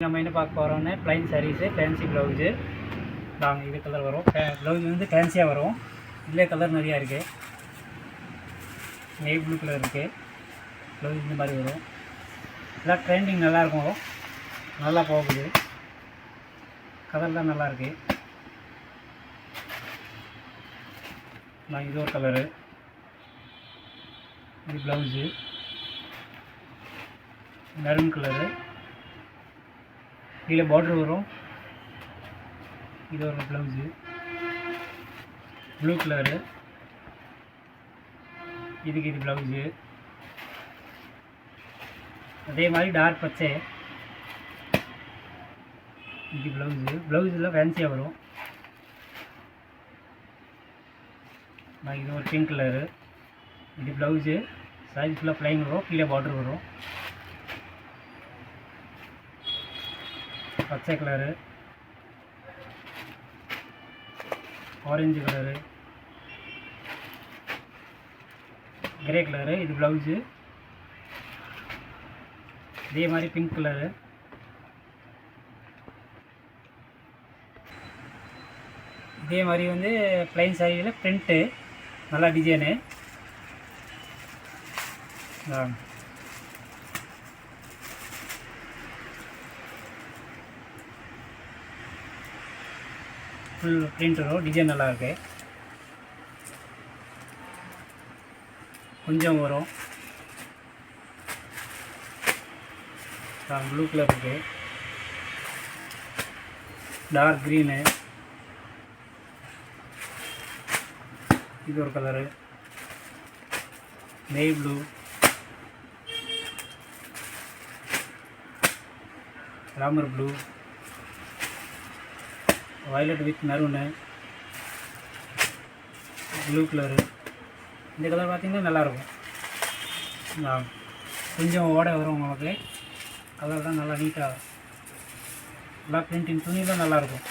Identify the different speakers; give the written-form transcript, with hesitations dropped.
Speaker 1: நம்ம என்ன பார்க்க போகிறோம்னா ப்ளைன் சாரீஸு ஃபேன்சி ப்ளவுஸு நாங்கள் இது கலர் வரும். ப்ளவுஸ் வந்து ஃபேன்சியாக வரும். இதிலே கலர் நிறையா இருக்குது. நெய் ப்ளூ கலர் இருக்குது. ப்ளவுஸ் இந்த மாதிரி வரும். எல்லாம் ட்ரெண்டிங் நல்லாயிருக்கும். நல்லா போகுது. கலர்லாம் நல்லாயிருக்கு. நான் இது ஒரு கலரு. இது ப்ளவுஸு மெரூன் கலரு. கீழே பார்டர் வரும். இது ஒரு ப்ளவுஸு ப்ளூ கலரு. இதுக்கு இது ப்ளவுஸு. அதே மாதிரி டார்க் பச்சை. இது ப்ளவுஸில் ஃபேன்சியாக வரும். இது ஒரு பிங்க் கலரு. இது ப்ளவுஸு சைஸ் ஃபுல்லாக ப்ளைன் வரும். கீழே பார்டர் வரும். பச்சை colour, orange colour, grey colour. இது ப்ளவுஸு. இதே மாதிரி பிங்க் கலரு. இதே மாதிரி வந்து ப்ளைன் சாரியில் பிரிண்ட்டு நல்லா டிசைனு. ஃபுல் பிரிண்ட் வரும். டிசைன் நல்லாயிருக்கு. கொஞ்சம் வரும். ப்ளூ கலர் இருக்குது. Dark green. இது ஒரு colour. Navy blue, Ramar blue, violet with maroon, blue colour. இந்த கலர் பார்த்திங்கன்னா நல்லாயிருக்கும். கொஞ்சம் ஓட வரும் உங்களுக்கு. கலர் தான் நல்லா நீட்டாக நல்லா பிரிண்டிங் துணியெலாம் நல்லாயிருக்கும்.